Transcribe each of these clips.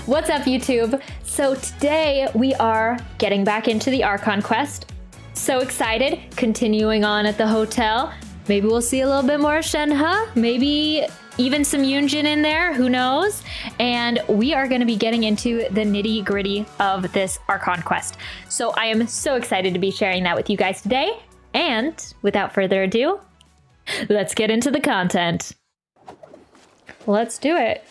What's up, YouTube? So today we are getting back into the Archon Quest. So excited, continuing on at the hotel. Maybe we'll see a little bit more Shenhe, maybe even some Yunjin in there, who knows? And we are gonna be getting into the nitty gritty of this Archon Quest. So I am so excited to be sharing that with you guys today. And without further ado, let's get into the content. Let's do it.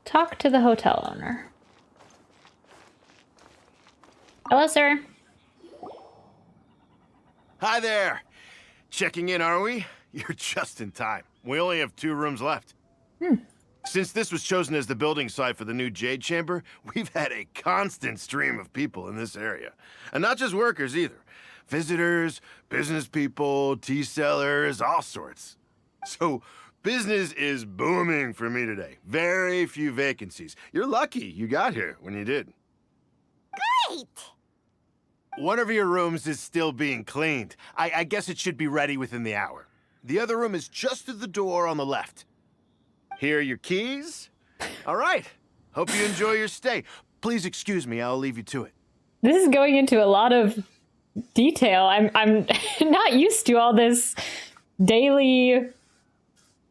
Talk to the hotel owner. Hello, sir. Hi there. Checking in, are we? You're just in time. We only have 2 rooms left. Since this was chosen as the building site for the new Jade Chamber, we've had a constant stream of people in this area. And not just workers either. Visitors, business people, tea sellers, all sorts. So business is booming for me today. Very few vacancies. You're lucky you got here when you did. Great! One of your rooms is still being cleaned. I guess it should be ready within the hour. The other room is just through the door on the left. Here are your keys. All right. Hope you enjoy your stay. Please excuse me, I'll leave you to it. This is going into a lot of detail. I'm not used to all this daily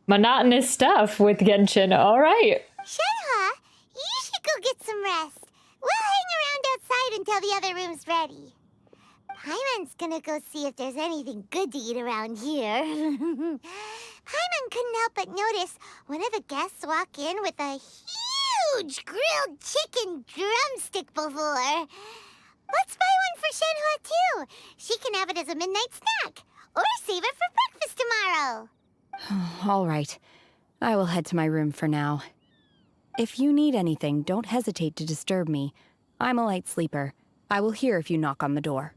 monotonous stuff with Genshin. All right. Shenhe, you should go get some rest. We'll hang around outside until the other room's ready. Paimon's gonna go see if there's anything good to eat around here. Paimon couldn't help but notice one of the guests walk in with a huge grilled chicken drumstick before. Let's buy one for Shenhe too. She can have it as a midnight snack, or save it for breakfast tomorrow. All right. I will head to my room for now. If you need anything, don't hesitate to disturb me. I'm a light sleeper. I will hear if you knock on the door.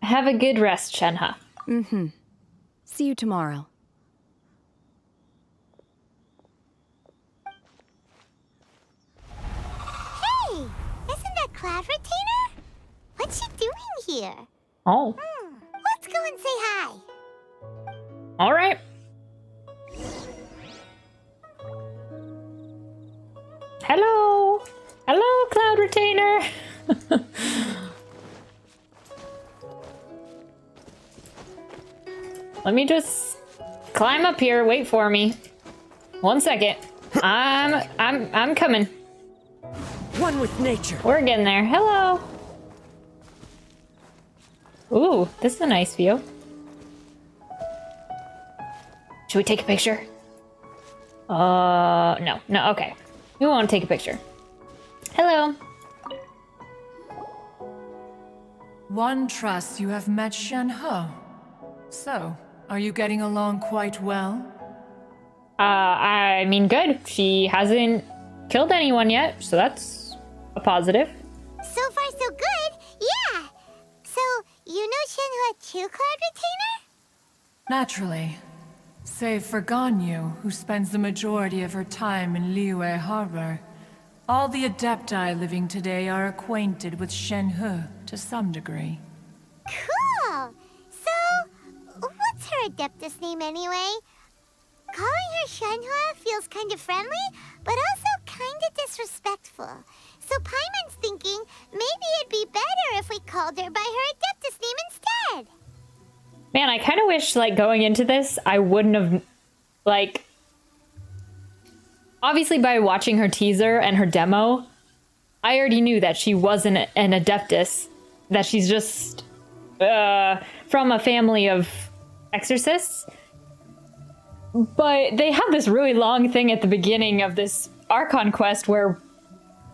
Have a good rest, Shenhe. Mm-hmm. See you tomorrow. Hey, isn't that Cloud Retainer? What's she doing here? Oh, Let's go and say hi. all right. Hello. Hello, Cloud Retainer. Let me just climb up here. Wait for me. 1 second. I'm coming. One with nature. We're getting there. Hello. Ooh, this is a nice view. Should we take a picture? No, okay. We won't take a picture. Hello. One trusts you have met Shenhe. So, are you getting along quite well? I mean, good. She hasn't killed anyone yet, so that's a positive. So far, so good. Yeah. So, you know Shenhe too, Cloud Retainer? Naturally. Save for Ganyu, who spends the majority of her time in Liyue Harbor. All the Adepti living today are acquainted with Shenhe to some degree. Cool. So, what's her Adeptus name anyway? Calling her Shenhe feels kind of friendly, but also kind of disrespectful. So Paimon's thinking maybe it'd be better if we called her by her Adeptus name instead. Man, I kind of wish, like, going into this, I wouldn't have, like... Obviously, by watching her teaser and her demo, I already knew that she wasn't an Adeptus. That she's just from a family of exorcists. But they have this really long thing at the beginning of this Archon Quest where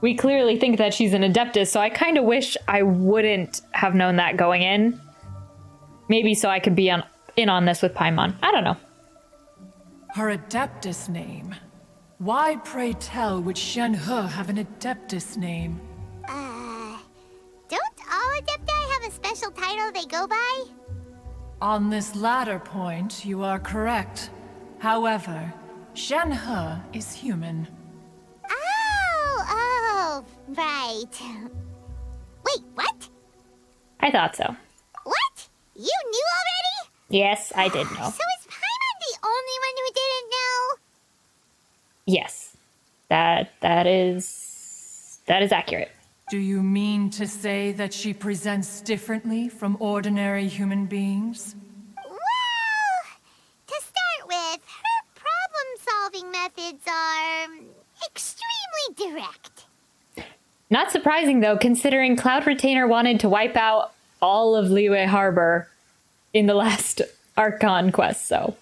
we clearly think that she's an Adeptus, so I kind of wish I wouldn't have known that going in. Maybe so I could be in on this with Paimon. I don't know. Her Adeptus name. Why, pray tell, would Shenhe have an Adeptus name? Don't all Adepti have a special title they go by? On this latter point, you are correct. However, Shenhe is human. Oh, right. Wait, what? I thought so. What? You knew already? Yes, I did know. So is Paimon the only one who didn't know? Yes. That is accurate. Do you mean to say that she presents differently from ordinary human beings? Well, to start with, her problem-solving methods are extremely direct. Not surprising, though, considering Cloud Retainer wanted to wipe out all of Liyue Harbor in the last Archon Quest, so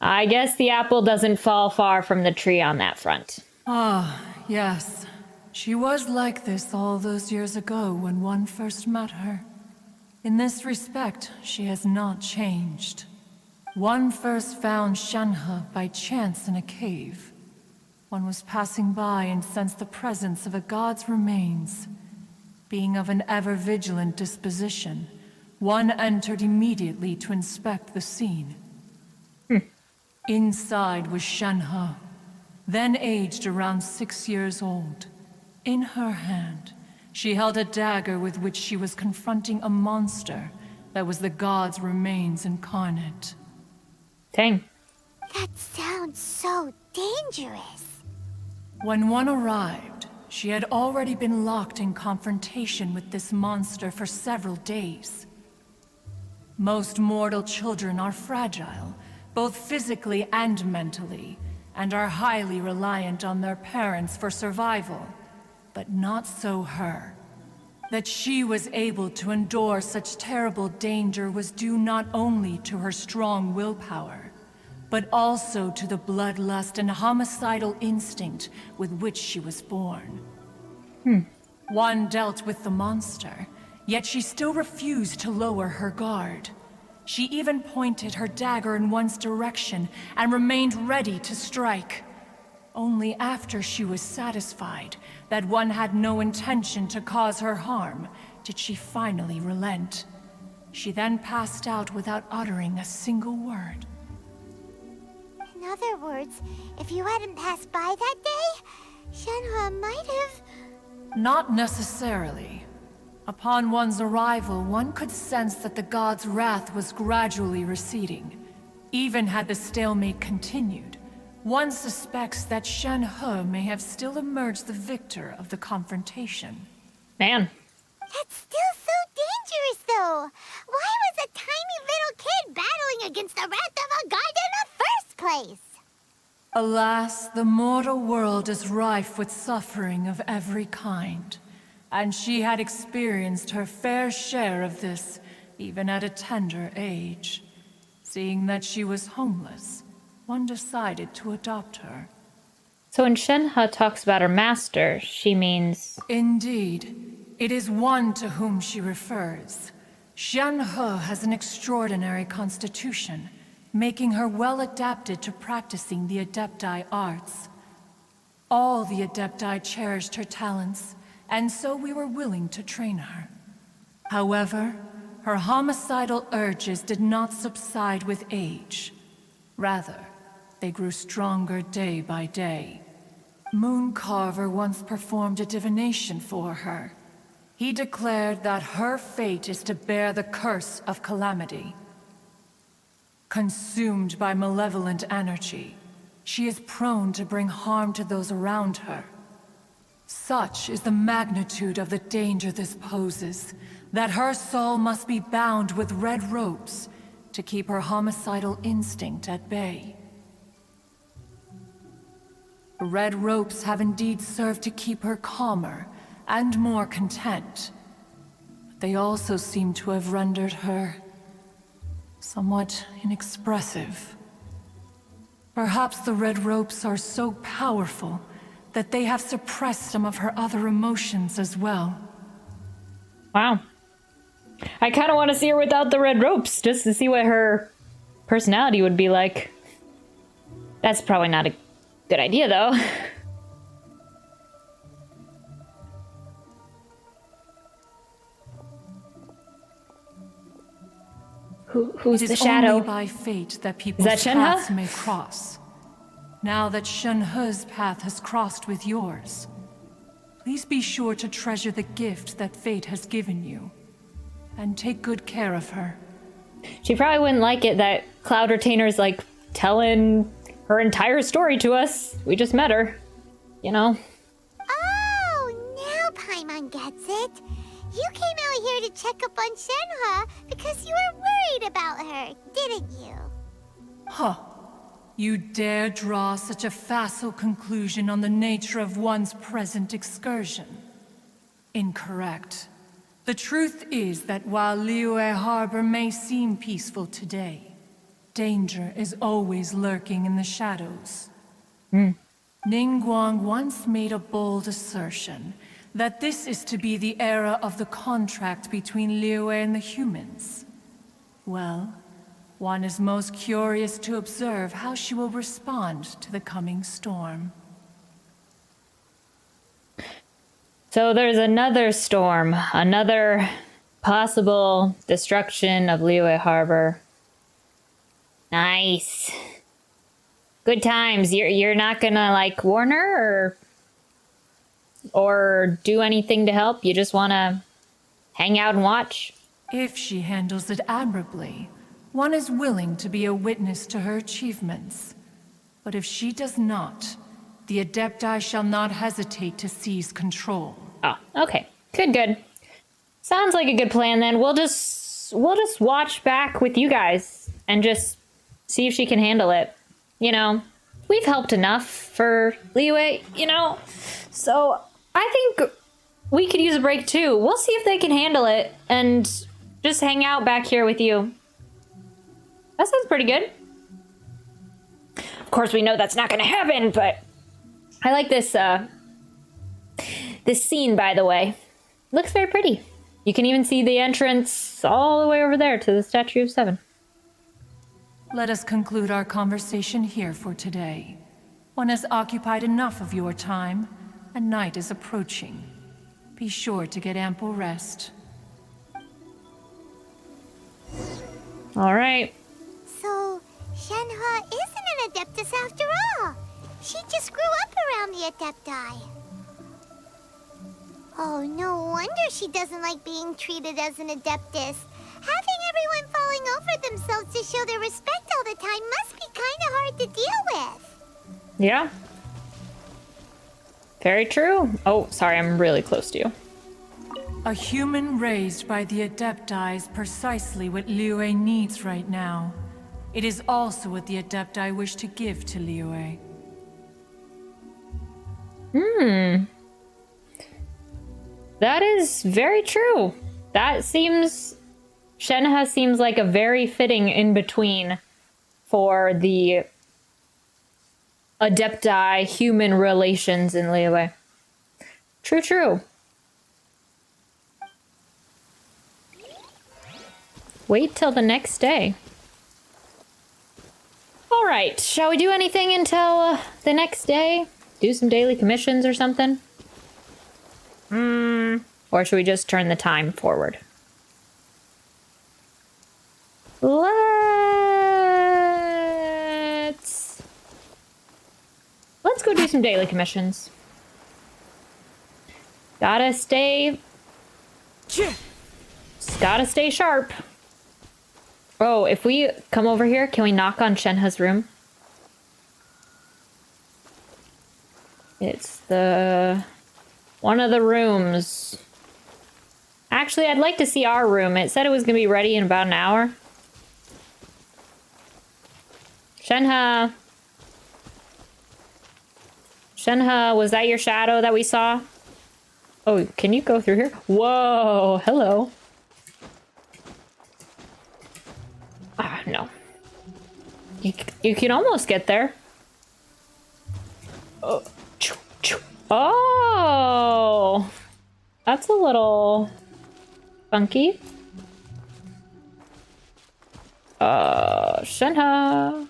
I guess the apple doesn't fall far from the tree on that front. Ah, yes. She was like this all those years ago when one first met her. In this respect, she has not changed. One first found Shenhe by chance in a cave. One was passing by and sensed the presence of a god's remains. Being of an ever-vigilant disposition, one entered immediately to inspect the scene. Inside was Shenhe, then aged around 6 years old. In her hand, she held a dagger with which she was confronting a monster that was the god's remains incarnate. Dang. That sounds so dangerous. When one arrived, she had already been locked in confrontation with this monster for several days. Most mortal children are fragile, both physically and mentally, and are highly reliant on their parents for survival. But not so her. That she was able to endure such terrible danger was due not only to her strong willpower, but also to the bloodlust and homicidal instinct with which she was born. One dealt with the monster, yet she still refused to lower her guard. She even pointed her dagger in one's direction and remained ready to strike. Only after she was satisfied that one had no intention to cause her harm did she finally relent. She then passed out without uttering a single word. In other words, if you hadn't passed by that day, Shenhe might have... Not necessarily. Upon one's arrival, one could sense that the god's wrath was gradually receding. Even had the stalemate continued, one suspects that Shenhe may have still emerged the victor of the confrontation. Man. That's still so dangerous, though. Why was a tiny little kid battling against the wrath of a god in the first place? Alas, the mortal world is rife with suffering of every kind. And she had experienced her fair share of this, even at a tender age. Seeing that she was homeless, one decided to adopt her. So when Shenhe talks about her master, she means... Indeed. It is one to whom she refers. Shenhe has an extraordinary constitution, making her well adapted to practicing the Adepti arts. All the Adepti cherished her talents, and so we were willing to train her. However, her homicidal urges did not subside with age. Rather, they grew stronger day by day. Mooncarver once performed a divination for her. He declared that her fate is to bear the curse of calamity. Consumed by malevolent energy, she is prone to bring harm to those around her. Such is the magnitude of the danger this poses, that her soul must be bound with red ropes to keep her homicidal instinct at bay. The red ropes have indeed served to keep her calmer and more content, but they also seem to have rendered her somewhat inexpressive. Perhaps the red ropes are so powerful that they have suppressed some of her other emotions as well. Wow. I kind of want to see her without the red ropes, just to see what her personality would be like. That's probably not a good idea, though. Who's the shadow? It is only by fate that people's Is that paths Shenhe? may cross. Now that Shenhe's path has crossed with yours, please be sure to treasure the gift that fate has given you, and take good care of her. She probably wouldn't like it that Cloud Retainer's like telling her entire story to us. We just met her. you know? Oh, now Paimon gets it. You came out here to check up on Shenhe because you were worried about her, didn't you? Huh. You dare draw such a facile conclusion on the nature of one's present excursion? Incorrect. The truth is that while Liyue Harbor may seem peaceful today, danger is always lurking in the shadows. Ningguang once made a bold assertion that this is to be the era of the contract between Liyue and the humans. Well, one is most curious to observe how she will respond to the coming storm. So there's another storm, another possible destruction of Liyue Harbor. Nice. Good times. You're not gonna like warn her or do anything to help? You just wanna hang out and watch? If she handles it admirably, one is willing to be a witness to her achievements. But if she does not, the Adepti shall not hesitate to seize control. Oh, okay. Good. Sounds like a good plan then. We'll just watch back with you guys and just see if she can handle it. You know, we've helped enough for Liyue, you know? So I think we could use a break too. We'll see if they can handle it and just hang out back here with you. That sounds pretty good. Of course, we know that's not going to happen, but I like this this scene, by the way. Looks very pretty. You can even see the entrance all the way over there to the Statue of Seven. Let us conclude our conversation here for today. One has occupied enough of your time, and night is approaching. Be sure to get ample rest. All right. So, Shenhe isn't an Adeptus after all. She just grew up around the Adepti. Oh, no wonder she doesn't like being treated as an Adeptus. Having everyone falling over themselves to show their respect all the time must be kind of hard to deal with. Yeah. Very true. Oh, sorry, I'm really close to you. A human raised by the Adepti is precisely what Liyue needs right now. It is also what the Adepti wish to give to Liyue. That is very true. That seems... Shenhe seems like a very fitting in-between for the Adepti-human relations in Liyue. True. Wait till the next day. All right, shall we do anything until the next day? Do some daily commissions or something? Or should we just turn the time forward? Let's go do some daily commissions. Gotta stay sharp. Oh, if we come over here, can we knock on Shenhe's room? It's one of the rooms. Actually, I'd like to see our room. It said it was gonna be ready in about an hour. Shenhe, was that your shadow that we saw? Oh, can you go through here? Whoa, hello. Ah, no. You can almost get there. Oh, oh, that's a little funky. Shenhe.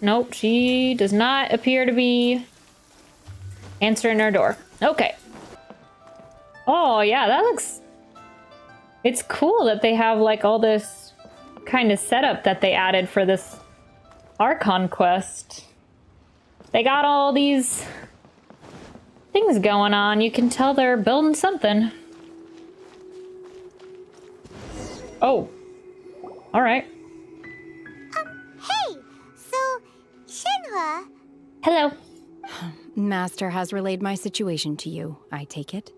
Nope, she does not appear to be answering our door. Okay. Oh, yeah, that looks... It's cool that they have, like, all this kind of setup that they added for this Archon Quest. They got all these things going on. You can tell they're building something. Oh. All right. Hey! So, Shenhe... Hello. Master has relayed my situation to you, I take it?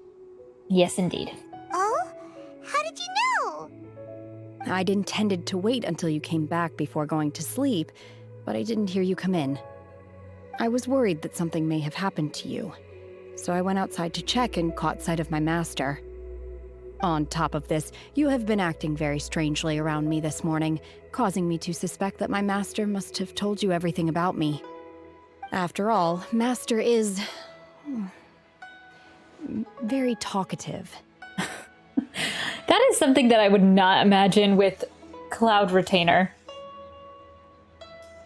Yes, indeed. Oh? How did you know? I'd intended to wait until you came back before going to sleep, but I didn't hear you come in. I was worried that something may have happened to you, so I went outside to check and caught sight of my master. On top of this, you have been acting very strangely around me this morning, causing me to suspect that my master must have told you everything about me. After all, Master is... very talkative. That is something that I would not imagine with Cloud Retainer.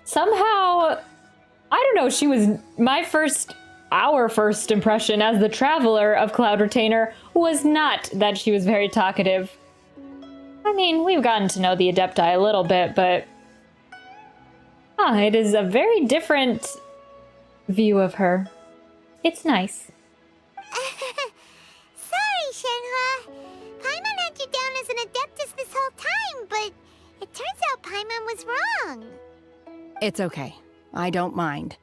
Somehow, I don't know, she was our first impression as the Traveler of Cloud Retainer was not that she was very talkative. I mean, we've gotten to know the Adepti a little bit, but... it is a very different view of her. It's nice. Sorry, Shenhe. Paimon had you down as an Adeptus this whole time, but it turns out Paimon was wrong. It's okay. I don't mind.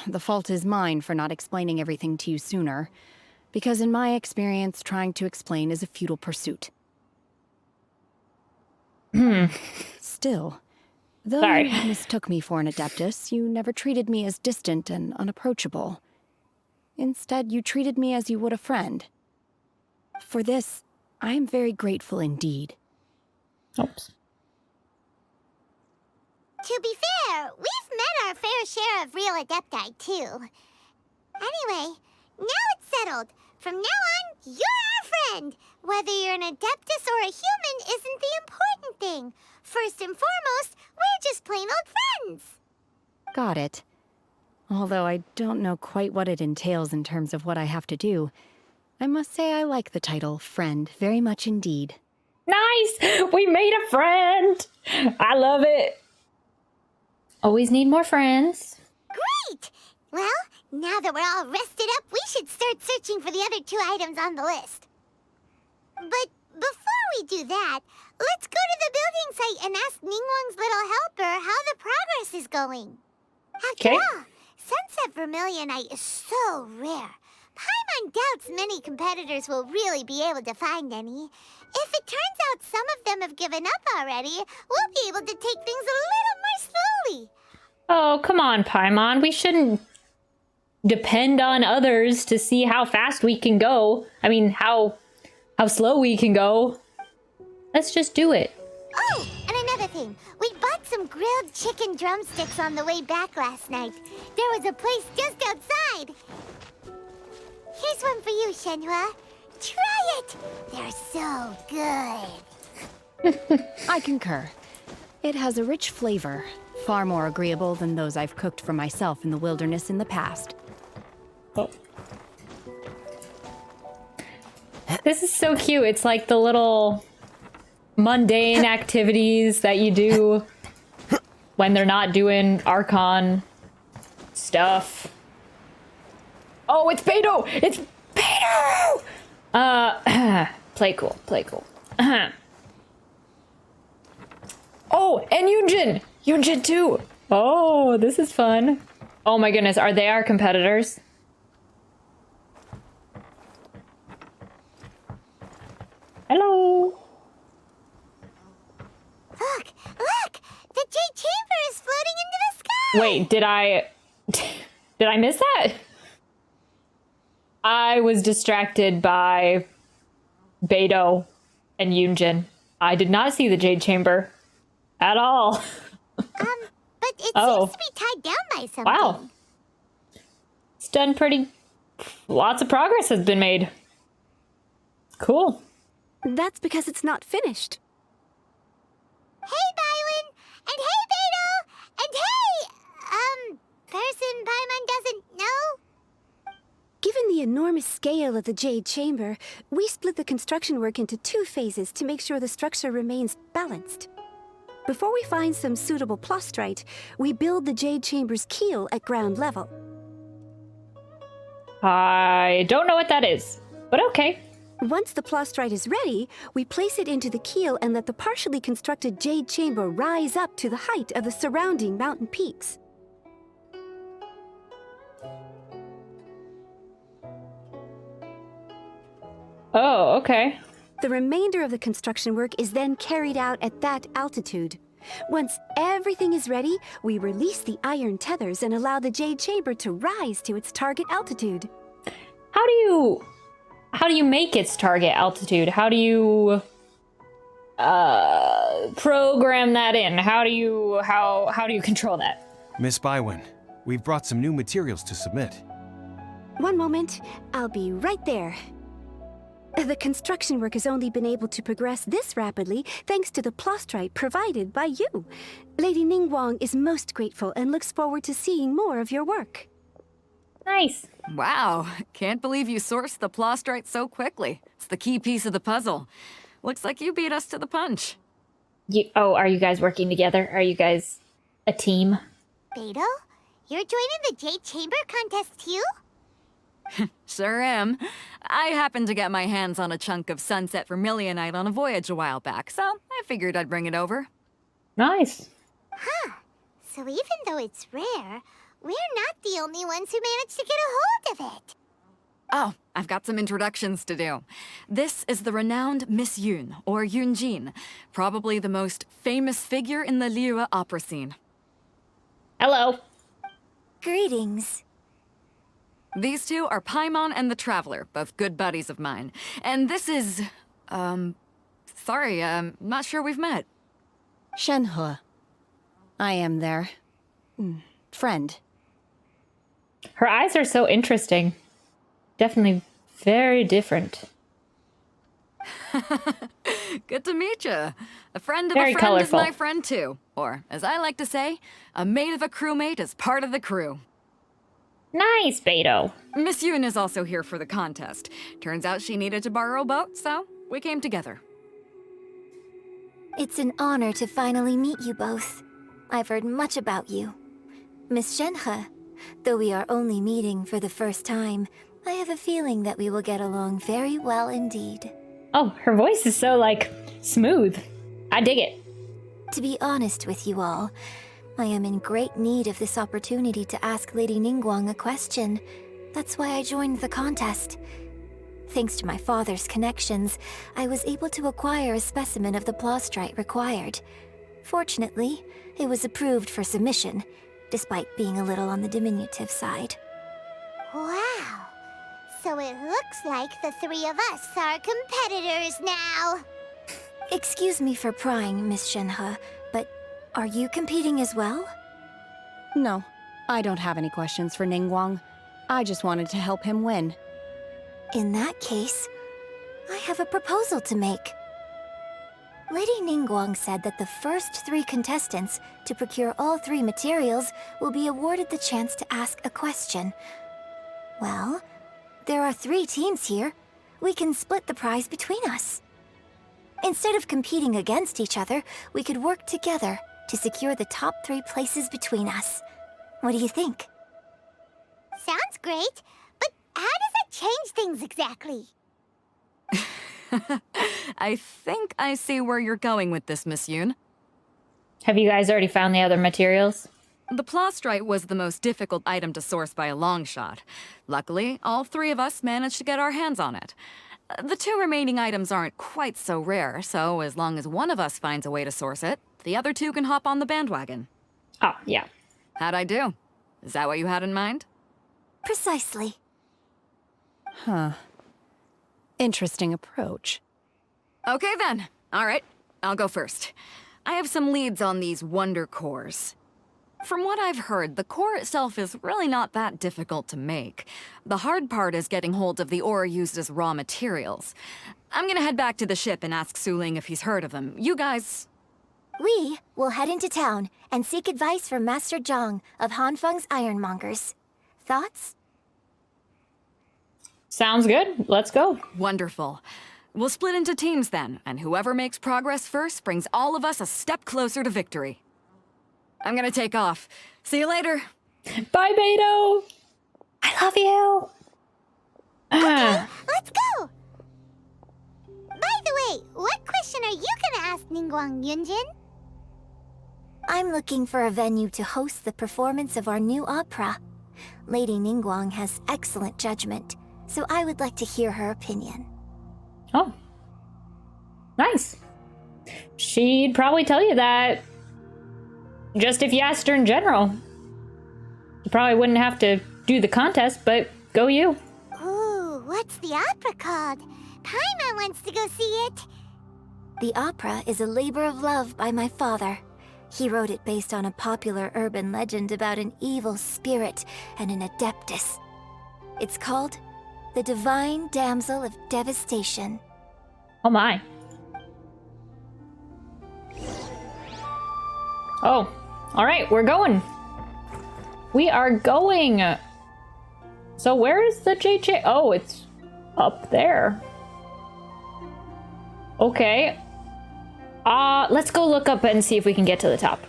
The fault is mine for not explaining everything to you sooner, because in my experience, trying to explain is a futile pursuit. Still, though Sorry. you mistook me for an Adeptus, you never treated me as distant and unapproachable. Instead, you treated me as you would a friend. For this, I am very grateful indeed. Oops. To be fair, we've met our fair share of real Adepti, too. Anyway, now it's settled. From now on, you're our friend. Whether you're an Adeptus or a human isn't the important thing. First and foremost, we're just plain old friends. Got it. Although I don't know quite what it entails in terms of what I have to do, I must say I like the title Friend very much indeed. Nice! We made a friend! I love it. Always need more friends. Great! Well, now that we're all rested up, we should start searching for the other 2 items on the list. But before we do that, let's go to the building site and ask Ningguang's little helper how the progress is going. After Okay. all, Sunset Vermilionite is so rare. Paimon doubts many competitors will really be able to find any. If it turns out some of them have given up already, we'll be able to take things a little more slowly. Oh, come on, Paimon. We shouldn't depend on others to see how fast we can go. I mean, how slow we can go. Let's just do it. Oh, and another thing. We bought some grilled chicken drumsticks on the way back last night. There was a place just outside. Here's one for you, Shenhe. Try it. They're so good. I concur. It has a rich flavor, far more agreeable than those I've cooked for myself in the wilderness in the past. Oh. This is so cute. It's like the little mundane activities that you do when they're not doing Archon stuff. Oh, it's Beidou! It's Beidou! Play cool, play cool. Oh, and Yunjin! Yunjin too! Oh, this is fun. Oh my goodness, are they our competitors? Hello! Look! The Jade Chamber is floating into the sky! Wait, did I miss that? I was distracted by Beidou and Yunjin. I did not see the Jade Chamber at all. But it Oh. seems to be tied down by something. Wow. It's done lots of progress has been made. Cool. That's because it's not finished. Hey, Bywin! And hey, Beidou! And hey! Person Paimon doesn't know? Given the enormous scale of the Jade Chamber, we split the construction work into 2 phases to make sure the structure remains balanced. Before we find some suitable plastrite, we build the Jade Chamber's keel at ground level. I don't know what that is, but okay. Once the plastrite is ready, we place it into the keel and let the partially constructed jade chamber rise up to the height of the surrounding mountain peaks. Oh, okay. The remainder of the construction work is then carried out at that altitude. Once everything is ready, we release the iron tethers and allow the jade chamber to rise to its target altitude. How do you make its target altitude? How do you program that in? How do you control that? Miss Bywin, we've brought some new materials to submit. One moment, I'll be right there. The construction work has only been able to progress this rapidly thanks to the plastrite provided by you. Lady Ningguang is most grateful and looks forward to seeing more of your work. Nice. Wow, can't believe you sourced the plastrite so quickly. It's the key piece of the puzzle. Looks like you beat us to the punch. Are you guys working together? Are you guys a team? Beto, you're joining the Jade Chamber contest too? Sure am. I happened to get my hands on a chunk of sunset vermilionite on a voyage a while back, so I figured I'd bring it over. Nice. Huh. So even though it's rare, we're not the only ones who managed to get a hold of it. Oh, I've got some introductions to do. This is the renowned Miss Yun, or Yunjin, probably the most famous figure in the Liyue opera scene. Hello. Greetings. These two are Paimon and the Traveler, both good buddies of mine. And this is... sorry, not sure we've met. Shenhe. I am their... friend. Her eyes are so interesting. Definitely very different. Good to meet you. A friend of Very a friend colorful. is my friend too. Or, as I like to say, a mate of a crewmate is part of the crew. Nice, Beto. Miss Yun is also here for the contest. Turns out she needed to borrow a boat, so we came together. It's an honor to finally meet you both. I've heard much about you. Miss Shenhe, though we are only meeting for the first time, I have a feeling that we will get along very well indeed. Oh, her voice is so, smooth. I dig it. To be honest with you all, I am in great need of this opportunity to ask Lady Ningguang a question. That's why I joined the contest. Thanks to my father's connections, I was able to acquire a specimen of the plastrite required. Fortunately, it was approved for submission, despite being a little on the diminutive side. Wow. So it looks like the three of us are competitors now. Excuse me for prying, Miss Shenhe, but are you competing as well? No, I don't have any questions for Ningguang. I just wanted to help him win. In that case, I have a proposal to make. Lady Ningguang said that the first 3 contestants to procure all 3 materials will be awarded the chance to ask a question. Well, there are 3 teams here. We can split the prize between us. Instead of competing against each other, we could work together to secure the top 3 places between us. What do you think? Sounds great, but how does it change things exactly? I think I see where you're going with this, Miss Yun. Have you guys already found the other materials? The plastrite was the most difficult item to source by a long shot. Luckily, all 3 of us managed to get our hands on it. The 2 remaining items aren't quite so rare, so as long as one of us finds a way to source it, the other 2 can hop on the bandwagon. Oh, yeah. How'd I do? Is that what you had in mind? Precisely. Huh. Interesting approach. Okay then. All right, I'll go first. I have some leads on these wonder cores. From what I've heard, the core itself is really not that difficult to make. The hard part is getting hold of the ore used as raw materials. I'm gonna head back to the ship and ask Suling if he's heard of them. You guys... We will head into town and seek advice from Master Zhang of Hanfeng's Ironmongers. Thoughts? Sounds good. Let's go. Wonderful. We'll split into teams then, and whoever makes progress first brings all of us a step closer to victory. I'm gonna take off. See you later. Bye, Beto. I love you. Okay, let's go! Hey, what question are you gonna ask Ningguang, Yunjin? I'm looking for a venue to host the performance of our new opera. Lady Ningguang has excellent judgment, so I would like to hear her opinion. Oh. Nice. She'd probably tell you that just if you asked her in general. You probably wouldn't have to do the contest, but go you. Ooh, what's the opera called? Paimon wants to go see it. The opera is a labor of love by my father. He wrote it based on a popular urban legend about an evil spirit and an adeptus. It's called The Divine Damsel of Devastation. Oh my. Oh, all right, we're going. We are going. So where is the JJ? Oh, it's up there. Okay. Let's go look up and see if we can get to the top.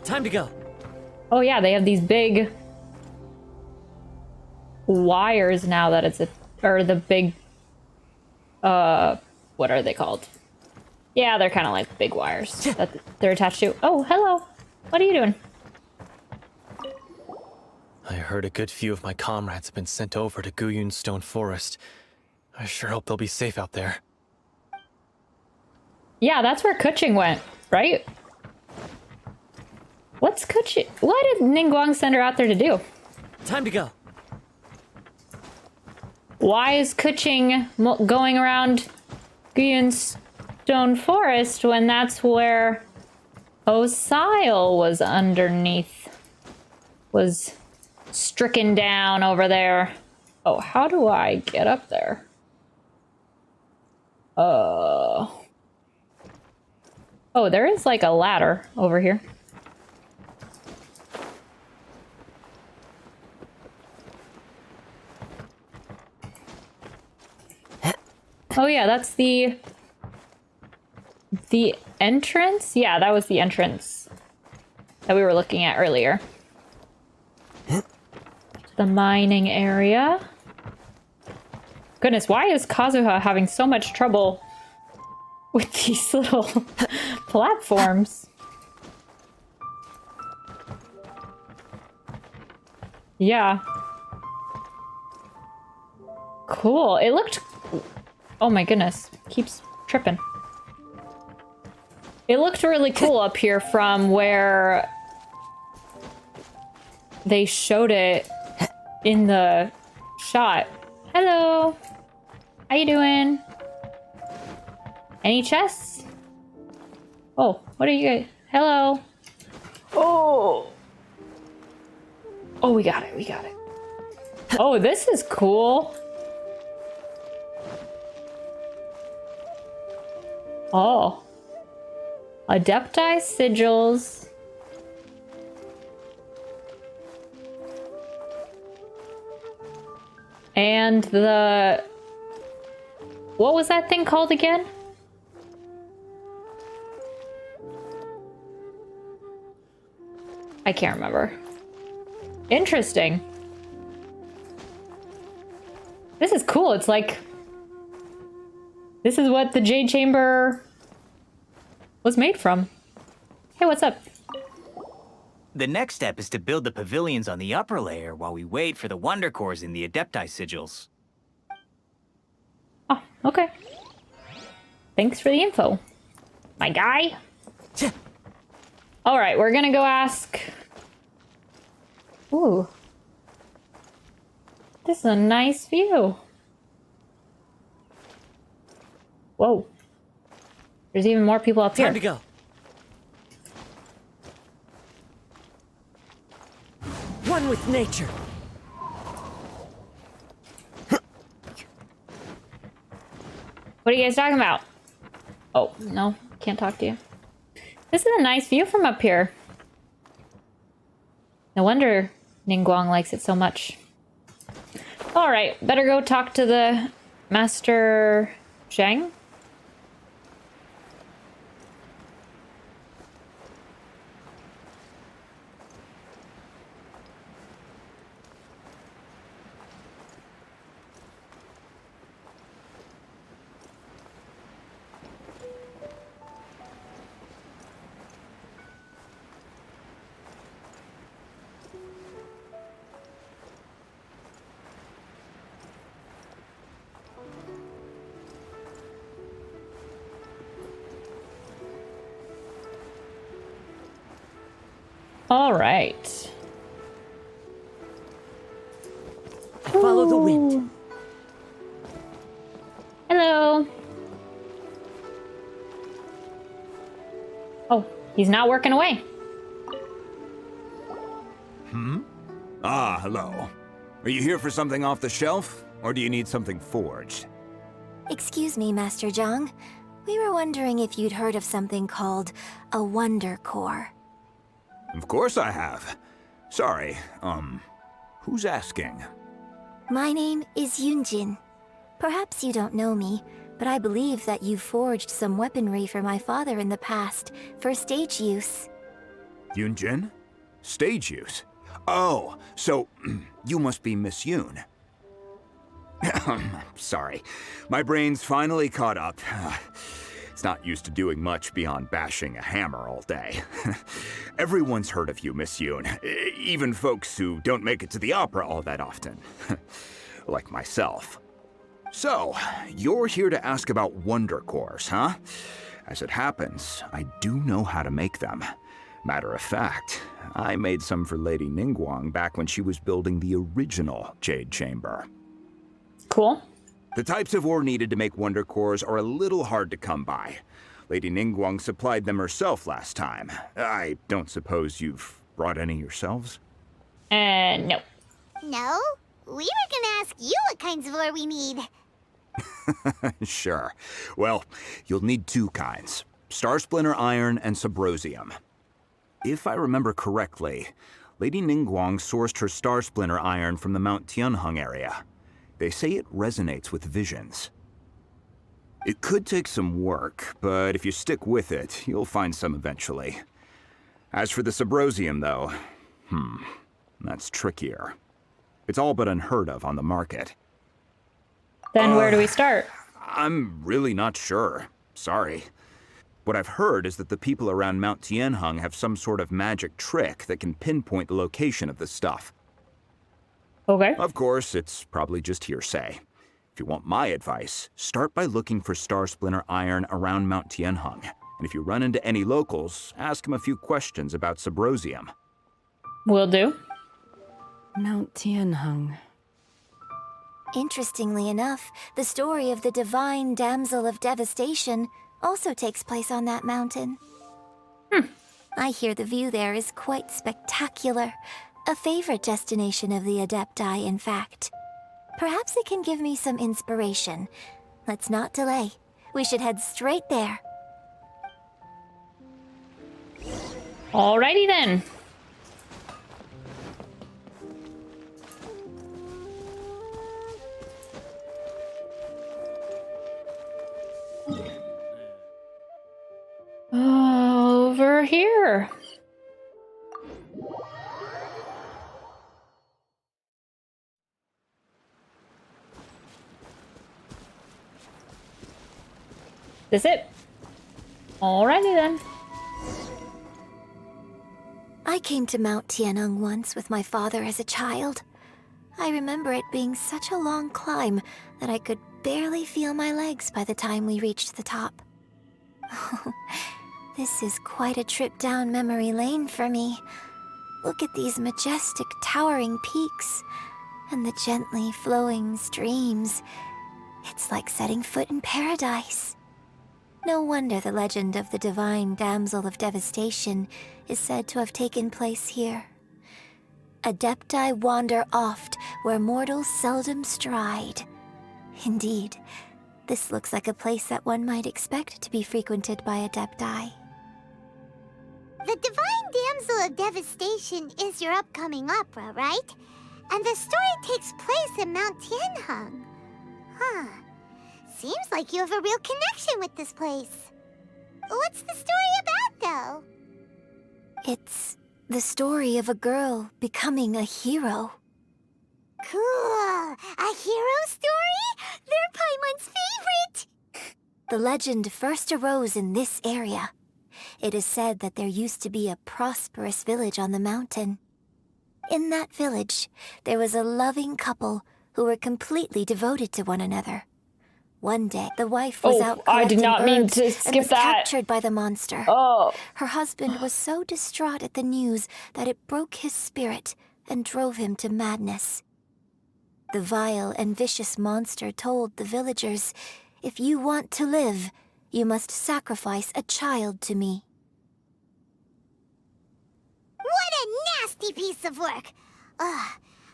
Time to go. Oh yeah, they have these big wires now that it's or the big, what are they called? Yeah, they're kind of like big wires that they're attached to. Oh, hello. What are you doing? I heard a good few of my comrades have been sent over to Guyun Stone Forest. I sure hope they'll be safe out there. Yeah, that's where Kuching went, right? What's Kuching? What did Ningguang send her out there to do? Time to go. Why is Kuching going around Guyun Stone Forest when that's where Osile was underneath? Was stricken down over there. Oh, how do I get up there? Oh, there is like a ladder over here. Oh yeah, that's the entrance? Yeah, that was the entrance that we were looking at earlier. The mining area. Goodness, why is Kazuha having so much trouble with these little platforms? Yeah. Cool. It looked... Oh my goodness. Keeps tripping. It looked really cool up here from where they showed it in the shot. Hello. How you doing? Any chests? Oh, what are you guys? Hello. Oh. Oh, we got it. We got it. Oh, this is cool. Oh. Adepti sigils. And the... What was that thing called again? I can't remember. Interesting. This is cool. It's like... This is what the Jade Chamber was made from. Hey, what's up? The next step is to build the pavilions on the upper layer while we wait for the Wonder Cores in the Adepti sigils. Oh, okay. Thanks for the info, my guy. All right, we're gonna go ask... Ooh. This is a nice view. Whoa. There's even more people up here. Time to go. One with nature. What are you guys talking about? Oh, no. Can't talk to you. This is a nice view from up here. No wonder Ningguang likes it so much. Alright, better go talk to the Master Zheng. All right. Follow the wind. Hello. Oh, he's not working away. Ah, hello. Are you here for something off the shelf, or do you need something forged? Excuse me, Master Zhang. We were wondering if you'd heard of something called a Wonder Core. Of course I have. Sorry, who's asking? My name is Yunjin. Perhaps you don't know me, but I believe that you forged some weaponry for my father in the past, for stage use. Yunjin? Stage use? Oh, so you must be Miss Yoon. Sorry, my brain's finally caught up. It's not used to doing much beyond bashing a hammer all day. Everyone's heard of you, Miss Yoon, even folks who don't make it to the opera all that often. Like myself. So, you're here to ask about Wonder Cores, huh? As it happens, I do know how to make them. Matter of fact, I made some for Lady Ningguang back when she was building the original Jade Chamber. Cool. The types of ore needed to make Wonder Cores are a little hard to come by. Lady Ningguang supplied them herself last time. I don't suppose you've brought any yourselves? No. No? We were gonna ask you what kinds of ore we need. Sure. Well, you'll need two kinds. Star Splinter Iron and Subrosium. If I remember correctly, Lady Ningguang sourced her Star Splinter Iron from the Mount Tianheng area. They say it resonates with visions. It could take some work, but if you stick with it, you'll find some eventually. As for the Subrosium, though, that's trickier. It's all but unheard of on the market. Then where do we start? I'm really not sure. Sorry. What I've heard is that the people around Mount Tianheng have some sort of magic trick that can pinpoint the location of the stuff. Okay. Of course, it's probably just hearsay. If you want my advice, start by looking for Star Splinter Iron around Mount Tianheng. And if you run into any locals, ask them a few questions about Subrosium. Will do. Mount Tianheng. Interestingly enough, the story of the divine damsel of devastation also takes place on that mountain. I hear the view there is quite spectacular. A favorite destination of the Adepti, in fact. Perhaps it can give me some inspiration. Let's not delay. We should head straight there. Alrighty then. Over here. This it? Alrighty then. I came to Mount Tianheng once with my father as a child. I remember it being such a long climb that I could barely feel my legs by the time we reached the top. This is quite a trip down memory lane for me. Look at these majestic, towering peaks and the gently flowing streams. It's like setting foot in paradise. No wonder the legend of the divine damsel of devastation is said to have taken place here. Adepti wander oft where mortals seldom stride. Indeed, this looks like a place that one might expect to be frequented by Adepti. The Divine Damsel of Devastation is your upcoming opera, right? And the story takes place in Mount Tianheng. Huh. Seems like you have a real connection with this place. What's the story about, though? It's the story of a girl becoming a hero. Cool. A hero story? They're Paimon's favorite! The legend first arose in this area. It is said that there used to be a prosperous village on the mountain. In that village, there was a loving couple who were completely devoted to one another. One day, the wife was out I did collecting not mean herbs to and skip was that. captured by the monster. Oh. Her husband was so distraught at the news that it broke his spirit and drove him to madness. The vile and vicious monster told the villagers, "If you want to live, you must sacrifice a child to me." What a nasty piece of work! Ugh.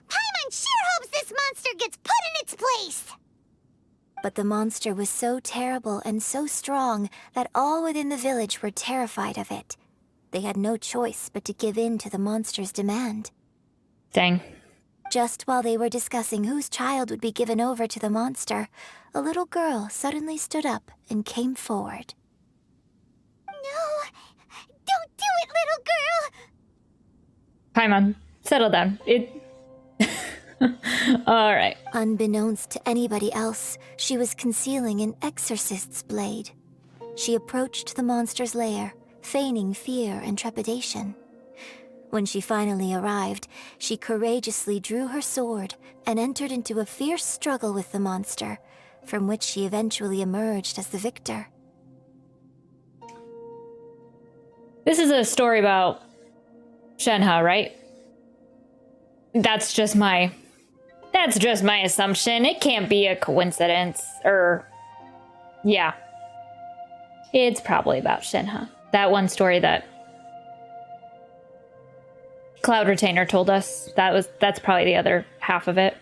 Paimon sure hopes this monster gets put in its place! But the monster was so terrible and so strong that all within the village were terrified of it. They had no choice but to give in to the monster's demand. Dang. Just while they were discussing whose child would be given over to the monster, a little girl suddenly stood up and came forward. No! Don't do it, little girl! Paimon, settle down. All right. Unbeknownst to anybody else, she was concealing an exorcist's blade. She approached the monster's lair, feigning fear and trepidation. When she finally arrived, she courageously drew her sword and entered into a fierce struggle with the monster, from which she eventually emerged as the victor. This is a story about Shenhe, right? That's just my assumption. It can't be a coincidence. Yeah. It's probably about Shenhe. That one story that Cloud Retainer told us. That's probably the other half of it.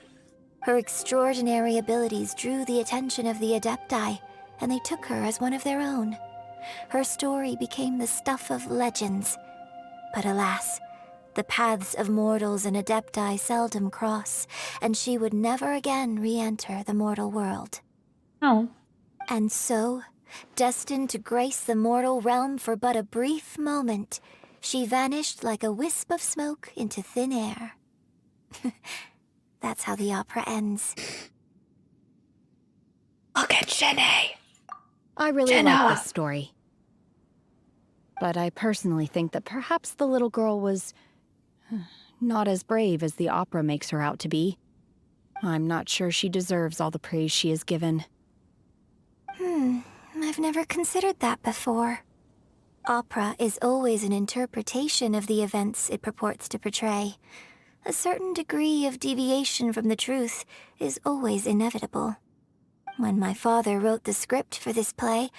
Her extraordinary abilities drew the attention of the Adepti, and they took her as one of their own. Her story became the stuff of legends. But alas, the paths of mortals and Adepti seldom cross, and she would never again re-enter the mortal world. Oh. And so, destined to grace the mortal realm for but a brief moment, she vanished like a wisp of smoke into thin air. That's how the opera ends. Look at Shenhe. I really like this story. But I personally think that perhaps the little girl was not as brave as the opera makes her out to be. I'm not sure she deserves all the praise she is given. I've never considered that before. Opera is always an interpretation of the events it purports to portray. A certain degree of deviation from the truth is always inevitable. When my father wrote the script for this play,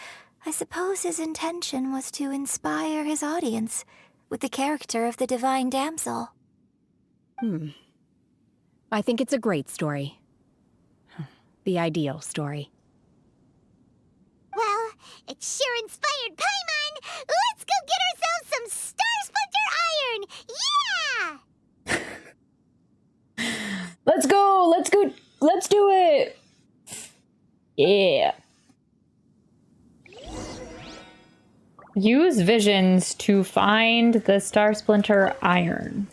I suppose his intention was to inspire his audience with the character of the divine damsel. I think it's a great story. The ideal story. Well, it sure inspired Paimon! Let's go get ourselves some Star Splinter Iron! Yeah! Let's do it! Yeah. Use visions to find the Star Splinter Iron.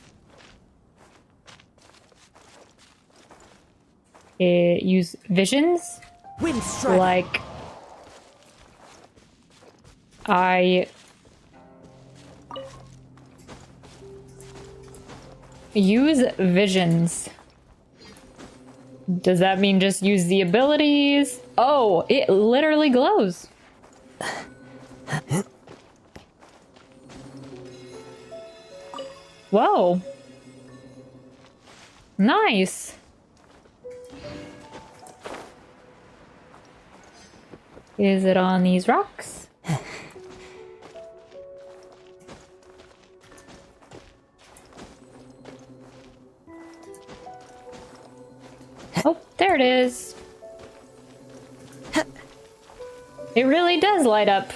Use visions? Wind strike. Like... I... Use visions. Does that mean just use the abilities? Oh, it literally glows. Whoa. Nice. Is it on these rocks? Oh, there it is. It really does light up.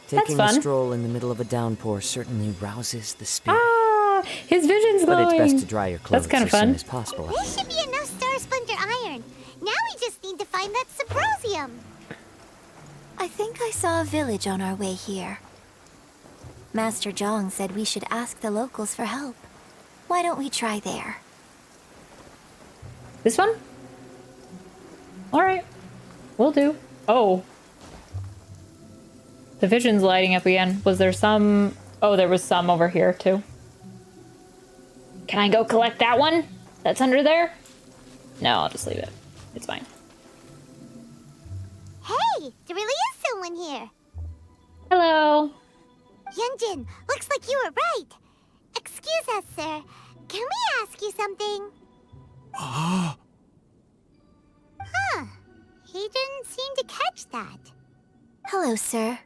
Taking That's fun. a stroll in the middle of a downpour certainly rouses the spirit. Ah, his vision's glowing. But it's best to dry your clothes That's kind of as soon fun. as possible. There should be enough Star Splinter Iron. Now we just need to find that Symposium. I think I saw a village on our way here. Master Zhang said we should ask the locals for help. Why don't we try there? This one? Alright. Will do. Oh. The vision's lighting up again. Was there some... Oh, there was some over here, too. Can I go collect that one? That's under there? No, I'll just leave it. It's fine. Hey, there really is someone here. Hello. Yunjin, looks like you were right. Excuse us, sir. Can we ask you something? Huh. He didn't seem to catch that. Hello, sir.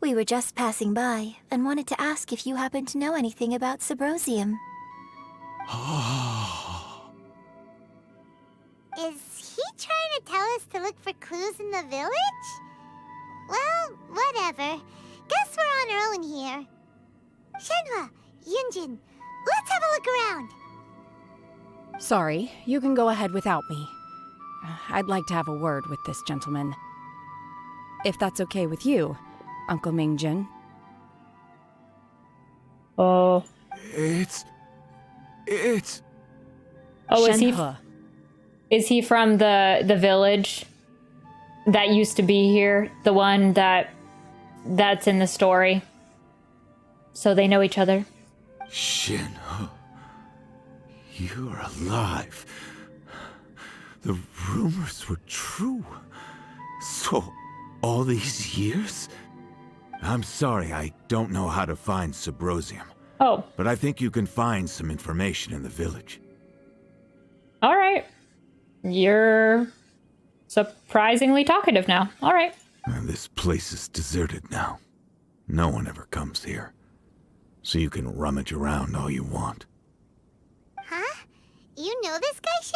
We were just passing by and wanted to ask if you happen to know anything about Subrosium. Is he trying to tell us to look for clues in the village? Well, whatever. Guess we're on our own here. Shenhe, Yunjin, let's have a look around. Sorry, you can go ahead without me. I'd like to have a word with this gentleman. If that's okay with you, Uncle Mingjin. Oh. It's... Oh, Shenhe. Is he from the village that used to be here? The one that's in the story? So they know each other? Shenhe. You're alive. The rumors were true. So, all these years? I'm sorry, I don't know how to find Subrosium. Oh. But I think you can find some information in the village. All right. You're surprisingly talkative now. All right. This place is deserted now. No one ever comes here. So you can rummage around all you want. Huh? You know this guy, Shenhe?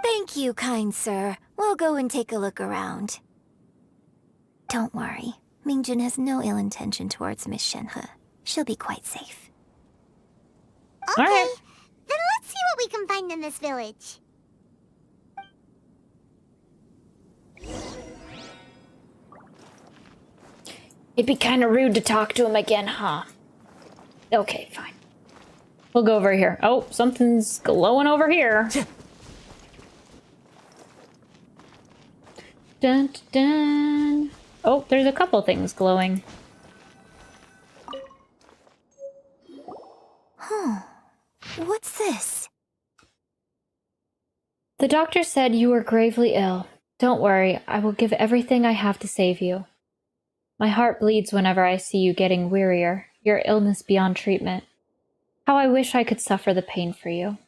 Thank you, kind sir. We'll go and take a look around. Don't worry. Mingjin has no ill intention towards Miss Shenhe. She'll be quite safe. Okay, All right. then let's see what we can find in this village. It'd be kind of rude to talk to him again, huh? Okay, fine. We'll go over here. Oh, something's glowing over here. Dun, dun, dun. Oh, there's a couple things glowing. What's this? The doctor said you were gravely ill. Don't worry, I will give everything I have to save you. My heart bleeds whenever I see you getting wearier, your illness beyond treatment. How I wish I could suffer the pain for you.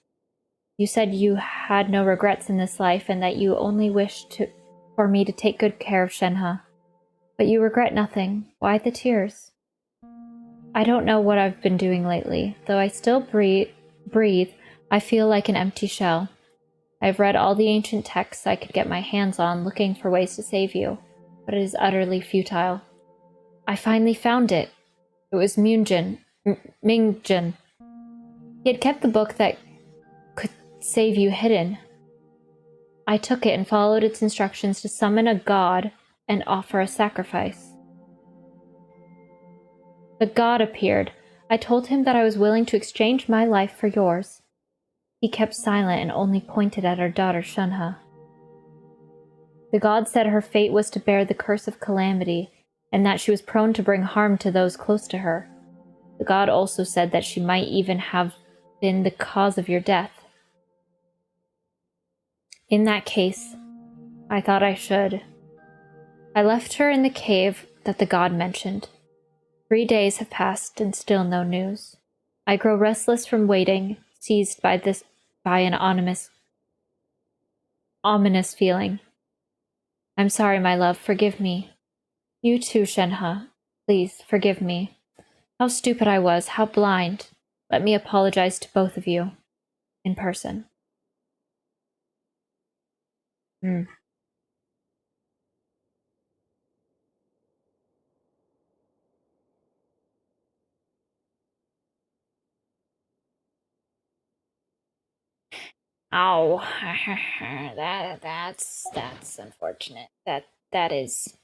You said you had no regrets in this life and that you only wished for me to take good care of Shenhe. But you regret nothing. Why the tears? I don't know what I've been doing lately. Though I still breathe, I feel like an empty shell. I've read all the ancient texts I could get my hands on looking for ways to save you, but it is utterly futile. I finally found it. It was Mingjin. He had kept the book that could save you hidden. I took it and followed its instructions to summon a god and offer a sacrifice. The god appeared. I told him that I was willing to exchange my life for yours. He kept silent and only pointed at our daughter Shenhe. The god said her fate was to bear the curse of calamity, and that she was prone to bring harm to those close to her. The god also said that she might even have been the cause of your death. In that case, I thought I should. I left her in the cave that the god mentioned. 3 days have passed and still no news. I grow restless from waiting, seized by an ominous feeling. I'm sorry, my love, forgive me. You too, Shenhe. Please, forgive me. How stupid I was, how blind. Let me apologize to both of you. In person. Oh, that's unfortunate. That is.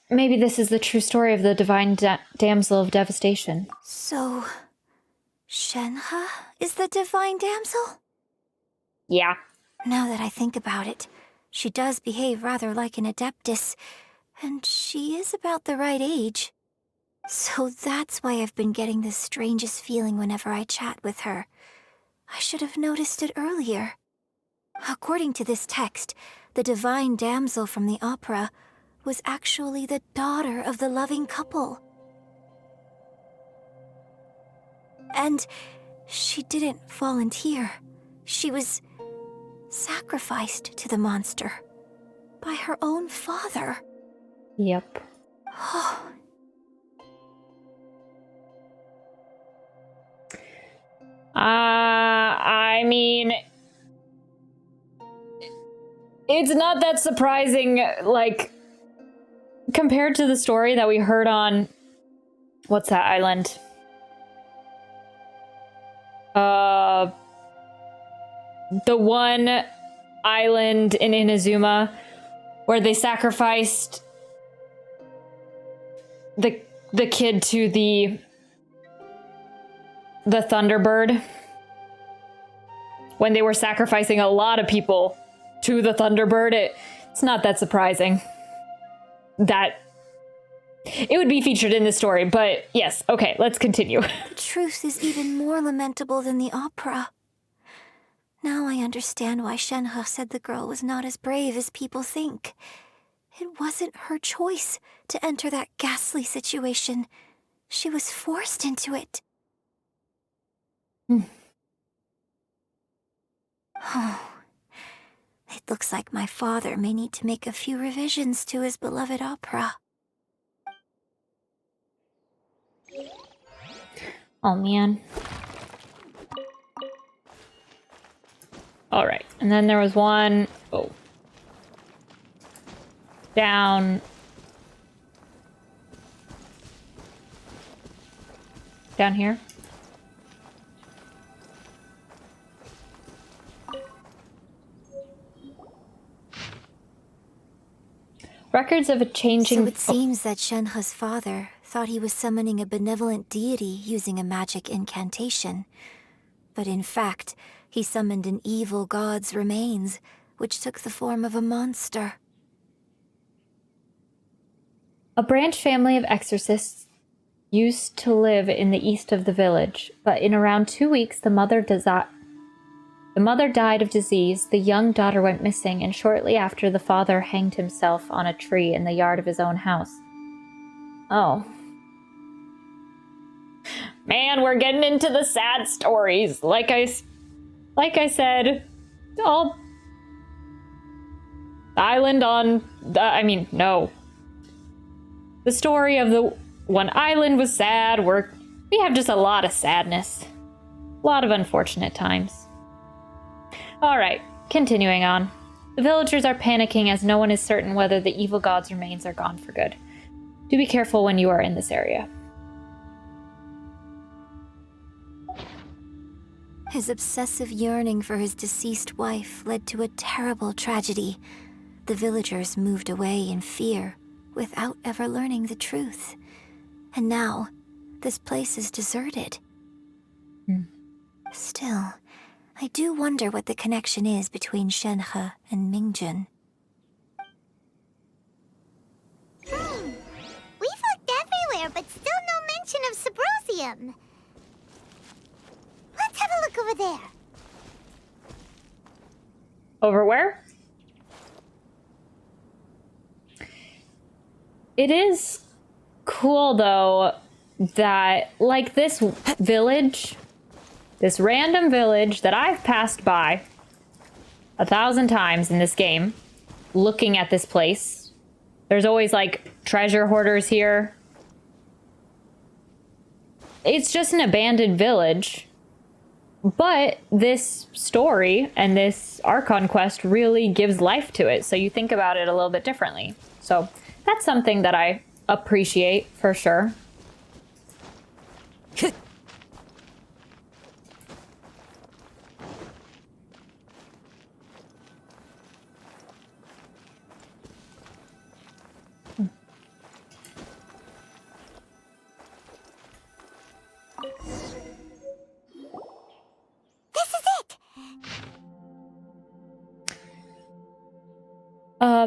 Maybe this is the true story of the divine damsel of devastation. So, Shenhe is the divine damsel? Yeah. Now that I think about it, she does behave rather like an adeptus, and she is about the right age. So that's why I've been getting the strangest feeling whenever I chat with her. I should have noticed it earlier. According to this text, the divine damsel from the opera was actually the daughter of the loving couple. And she didn't volunteer. She was sacrificed to the monster by her own father. Yep. I mean, it's not that surprising, like, compared to the story that we heard on, what's that island? The one island in Inazuma where they sacrificed the kid to the Thunderbird. When they were sacrificing a lot of people to the Thunderbird, it's not that surprising that it would be featured in the story, but yes, okay, let's continue. The truth is even more lamentable than the opera. Now I understand why Shenhe said the girl was not as brave as people think. It wasn't her choice to enter that ghastly situation. She was forced into it. Oh, it looks like my father may need to make a few revisions to his beloved opera. Oh, man. All right, and then there was one... Oh. Down... Down here? Records of a changing... So it seems that Shenhe's father thought he was summoning a benevolent deity using a magic incantation. But in fact, he summoned an evil god's remains, which took the form of a monster. A branch family of exorcists used to live in the east of the village, but in around 2 weeks the mother died of disease, the young daughter went missing, and shortly after the father hanged himself on a tree in the yard of his own house. Oh. Man, we're getting into the sad stories. Like I said, all island on the, no. The story of the one island was sad. We have just a lot of sadness. A lot of unfortunate times. All right, continuing on. The villagers are panicking as no one is certain whether the evil god's remains are gone for good. Do be careful when you are in this area. His obsessive yearning for his deceased wife led to a terrible tragedy. The villagers moved away in fear, without ever learning the truth. And now, this place is deserted. Still, I do wonder what the connection is between Shenhe and Mingjun. We've looked everywhere, but still no mention of Subrosium. Let's have a look over there. Over where? It is cool, though, that, like, this village, this random village that I've passed by 1,000 times in this game, looking at this place. There's always, like, treasure hoarders here. It's just an abandoned village. But this story and this Archon Quest really gives life to it, so you think about it a little bit differently. So that's something that I appreciate, for sure.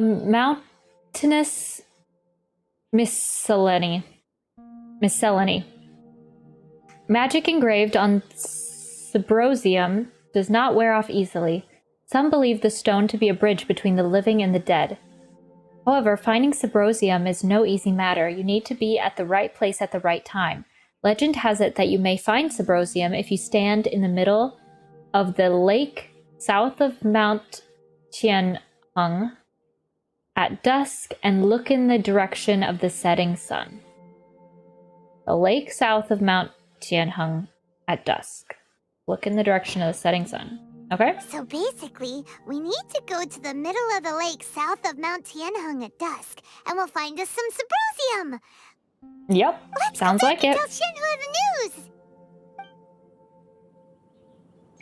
Mountainous miscellany. Magic engraved on Sybrosium does not wear off easily. Some believe the stone to be a bridge between the living and the dead. However, finding Sybrosium is no easy matter. You need to be at the right place at the right time. Legend has it that you may find Sybrosium if you stand in the middle of the lake south of Mount Tianheng at dusk and look in the direction of the setting sun. The lake south of Mount Tianheng at dusk. Look in the direction of the setting sun. Okay? So basically, we need to go to the middle of the lake south of Mount Tianheng at dusk, and we'll find us some Sybrosium. Yep. Let's Sounds go like back it. and tell Shenhe the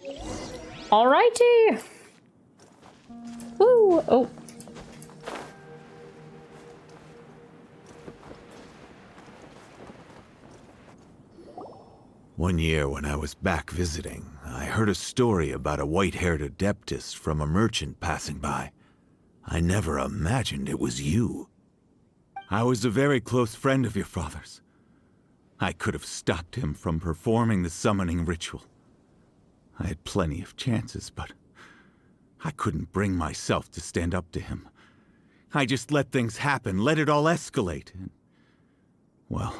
news. Alrighty. Woo. Oh. One year when I was back visiting, I heard a story about a white-haired adeptus from a merchant passing by. I never imagined it was you. I was a very close friend of your father's. I could have stopped him from performing the summoning ritual. I had plenty of chances, but I couldn't bring myself to stand up to him. I just let things happen, let it all escalate, and, well,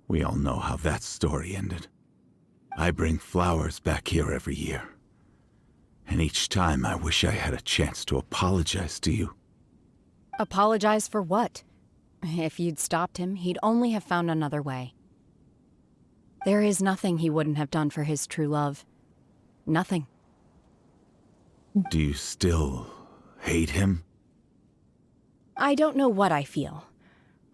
we all know how that story ended. I bring flowers back here every year. And each time I wish I had a chance to apologize to you. Apologize for what? If you'd stopped him, he'd only have found another way. There is nothing he wouldn't have done for his true love. Nothing. Do you still hate him? I don't know what I feel.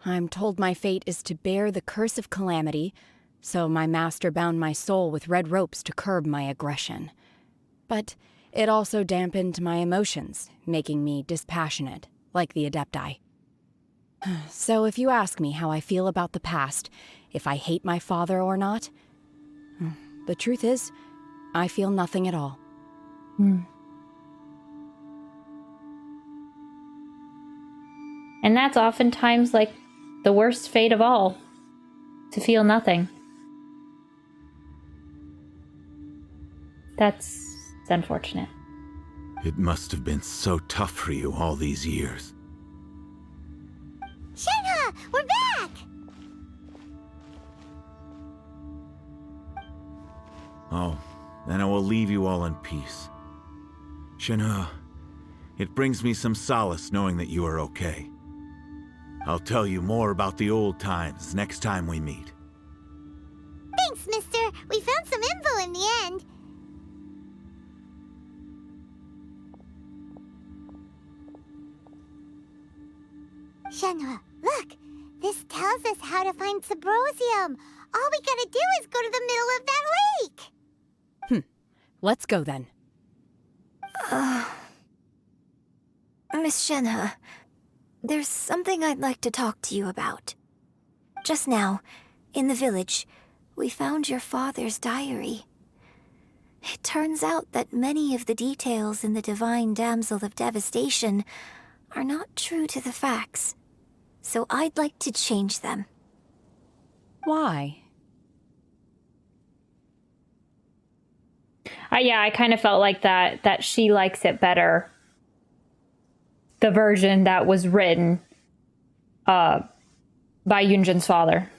I'm told my fate is to bear the curse of calamity, so my master bound my soul with red ropes to curb my aggression. But it also dampened my emotions, making me dispassionate, like the Adepti. So if you ask me how I feel about the past, if I hate my father or not, the truth is, I feel nothing at all. And that's oftentimes like the worst fate of all, to feel nothing. That's unfortunate. It must have been so tough for you all these years. Shenhe, we're back! Oh, then I will leave you all in peace. Shenhe, it brings me some solace knowing that you are okay. I'll tell you more about the old times next time we meet. Thanks, mister. We found some info in the end. Shenhe, look! This tells us how to find Sybrosium. All we gotta do is go to the middle of that lake. Let's go then. Miss Shenhe, there's something I'd like to talk to you about. Just now, in the village, we found your father's diary. It turns out that many of the details in the Divine Damsel of Devastation are not true to the facts. So I'd like to change them. Why? Yeah, I kind of felt like that she likes it better. The version that was written by Yunjin's father.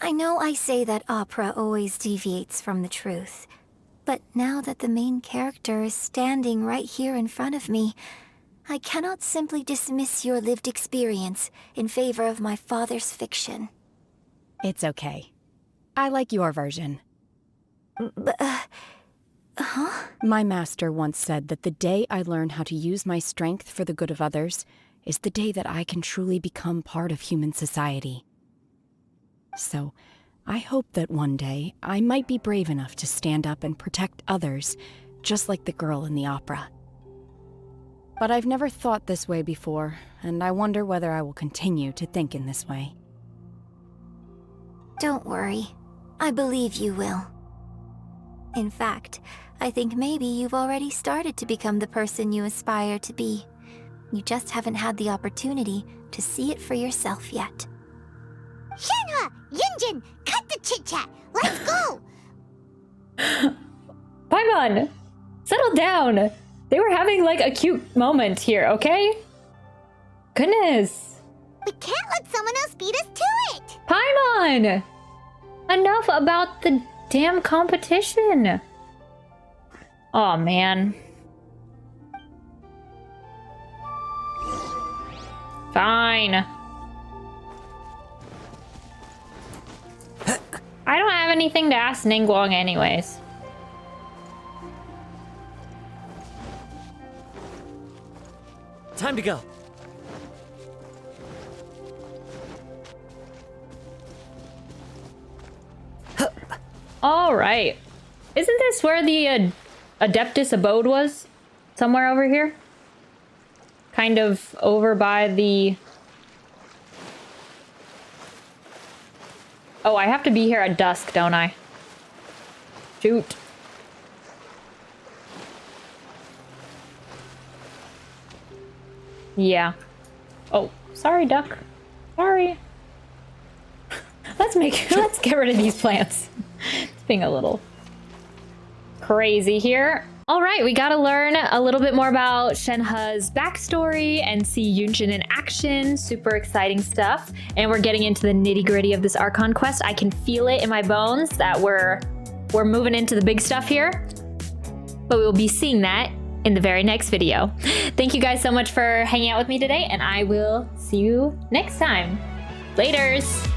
I know I say that opera always deviates from the truth, but now that the main character is standing right here in front of me, I cannot simply dismiss your lived experience in favor of my father's fiction. It's okay. I like your version. But, My master once said that the day I learn how to use my strength for the good of others is the day that I can truly become part of human society. So, I hope that one day I might be brave enough to stand up and protect others, just like the girl in the opera. But I've never thought this way before, and I wonder whether I will continue to think in this way. Don't worry. I believe you will. In fact, I think maybe you've already started to become the person you aspire to be. You just haven't had the opportunity to see it for yourself yet. Shenhe! Yunjin! Cut the chit-chat! Let's go! Paimon, settle down. They were having like a cute moment here, okay? Goodness. We can't let someone else beat us to it! Paimon! Enough about the damn competition. Oh man. Fine. I don't have anything to ask Ningguang anyways. Time to go. All right. Isn't this where the Adeptus abode was? Somewhere over here? Kind of over by the... Oh, I have to be here at dusk, don't I? Shoot. Yeah. Oh, sorry, duck. Sorry. Let's get rid of these plants. It's being a little crazy here. All right, we gotta learn a little bit more about Shenhe's backstory and see Yunjin in action. Super exciting stuff. And we're getting into the nitty-gritty of this Archon quest. I can feel it in my bones that we're moving into the big stuff here. But we will be seeing that in the very next video. Thank you guys so much for hanging out with me today, and I will see you next time. Laters!